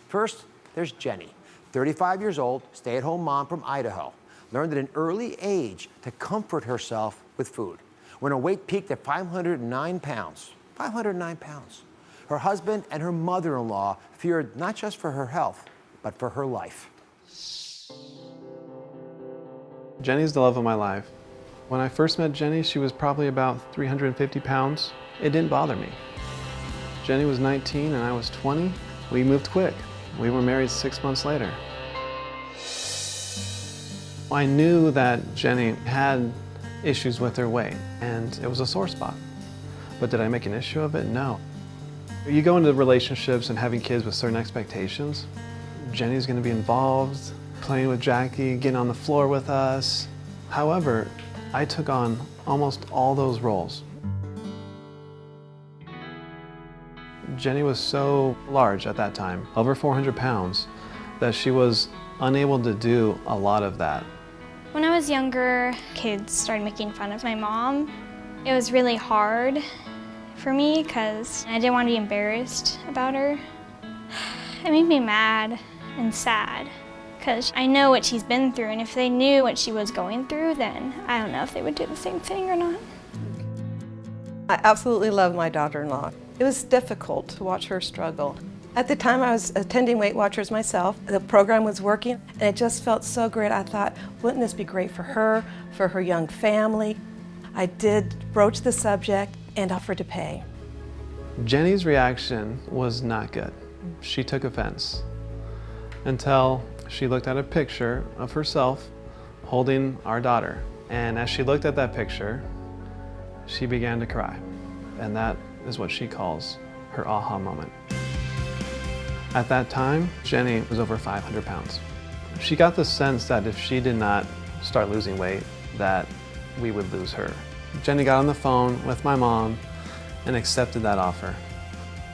First, there's Jenny, 35 years old, stay-at-home mom from Idaho. Learned at an early age to comfort herself with food. When her weight peaked at 509 pounds, 509 pounds. Her husband and her mother-in-law feared not just for her health, but for her life. Jenny's the love of my life. When I first met Jenny, she was probably about 350 pounds. It didn't bother me. Jenny was 19 and I was 20. We moved quick. We were married 6 months later. I knew that Jenny had issues with her weight, and it was a sore spot. But did I make an issue of it? No. You go into relationships and having kids with certain expectations. Jenny's gonna be involved, playing with Jackie, getting on the floor with us. However, I took on almost all those roles. Jenny was so large at that time, over 400 pounds, that she was unable to do a lot of that. When I was younger, kids started making fun of my mom. It was really hard for me because I didn't want to be embarrassed about her. It made me mad and sad because I know what she's been through, and if they knew what she was going through, then I don't know if they would do the same thing or not. I absolutely love my daughter-in-law. It was difficult to watch her struggle. At the time, I was attending Weight Watchers myself. The program was working, and it just felt so great. I thought, wouldn't this be great for her young family? I did broach the subject and offered to pay. Jenny's reaction was not good. She took offense until she looked at a picture of herself holding our daughter. And as she looked at that picture, she began to cry. And that is what she calls her aha moment. At that time, Jenny was over 500 pounds. She got the sense that if she did not start losing weight, that we would lose her. Jenny got on the phone with my mom and accepted that offer.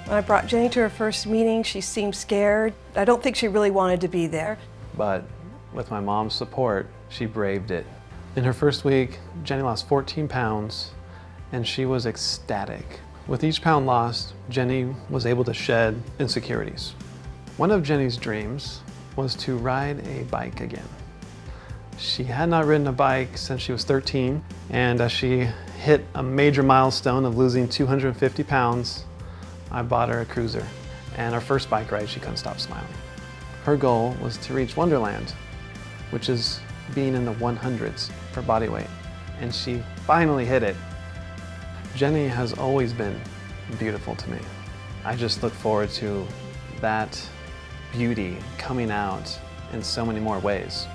When I brought Jenny to her first meeting, she seemed scared. I don't think she really wanted to be there. But with my mom's support, she braved it. In her first week, Jenny lost 14 pounds and she was ecstatic. With each pound lost, Jenny was able to shed insecurities. One of Jenny's dreams was to ride a bike again. She had not ridden a bike since she was 13, and as she hit a major milestone of losing 250 pounds, I bought her a cruiser. And our first bike ride, she couldn't stop smiling. Her goal was to reach Wonderland, which is being in the 100s for body weight, and she finally hit it. Jenny has always been beautiful to me. I just look forward to that beauty coming out in so many more ways.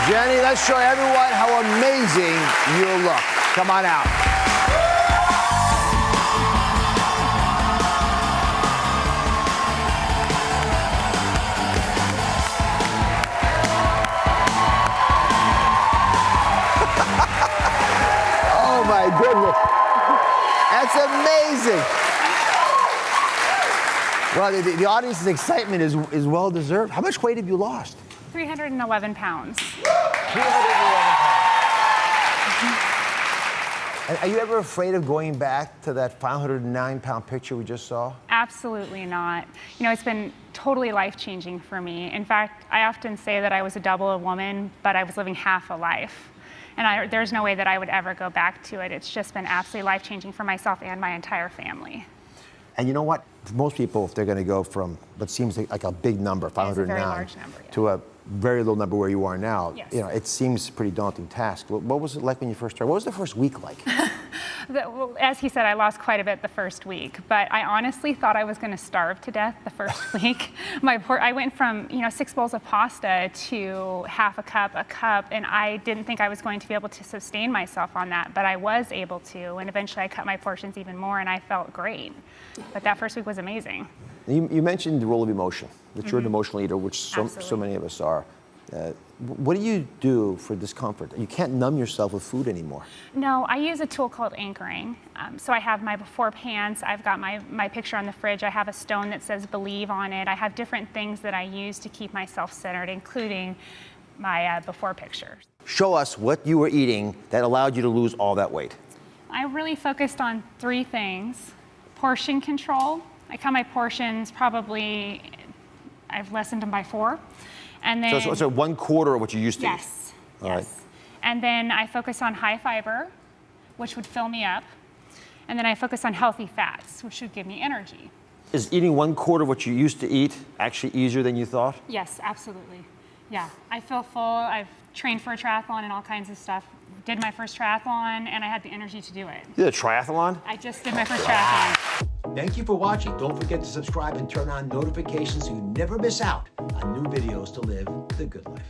Jenny, let's show everyone how amazing you look. Come on out. Oh my goodness. That's amazing. Well, the audience's excitement is well deserved. How much weight have you lost? 311 pounds. 311 pounds. And are you ever afraid of going back to that 509-pound picture we just saw? Absolutely not. You know, it's been totally life-changing for me. In fact, I often say that I was a double a woman, but I was living half a life. And there's no way that I would ever go back to it. It's just been absolutely life-changing for myself and my entire family. And you know what? For most people, if they're going to go from what seems like a big number, 509, very large number, yeah, to a very little number where you are now, yes, you know, it seems a pretty daunting task. What was it like when you first started? What was the first week like? Well, as he said, I lost quite a bit the first week, but I honestly thought I was going to starve to death the first week. I went from 6 bowls of pasta to half a cup, and I didn't think I was going to be able to sustain myself on that, but I was able to, and eventually I cut my portions even more, and I felt great. But that first week was amazing. You mentioned the role of emotion, that you're an emotional eater, which so many of us are. What do you do for discomfort? You can't numb yourself with food anymore. No, I use a tool called anchoring. So I have my before pants, I've got my picture on the fridge, I have a stone that says believe on it. I have different things that I use to keep myself centered, including my before picture. Show us what you were eating that allowed you to lose all that weight. I really focused on 3 things. Portion control. I count my portions probably, I've lessened them by 4. And then, So 1/4 of what you used to eat? yes. All yes. right. And then I focus on high fiber, which would fill me up. And then I focus on healthy fats, which would give me energy. Is eating 1/4 of what you used to eat actually easier than you thought? Yes, absolutely. Yeah, I feel full. I've trained for a triathlon and all kinds of stuff. Did my first triathlon, and I had the energy to do it. You did a triathlon? I just did my first triathlon. Thank you for watching. Don't forget to subscribe and turn on notifications so you never miss out on new videos to live the good life.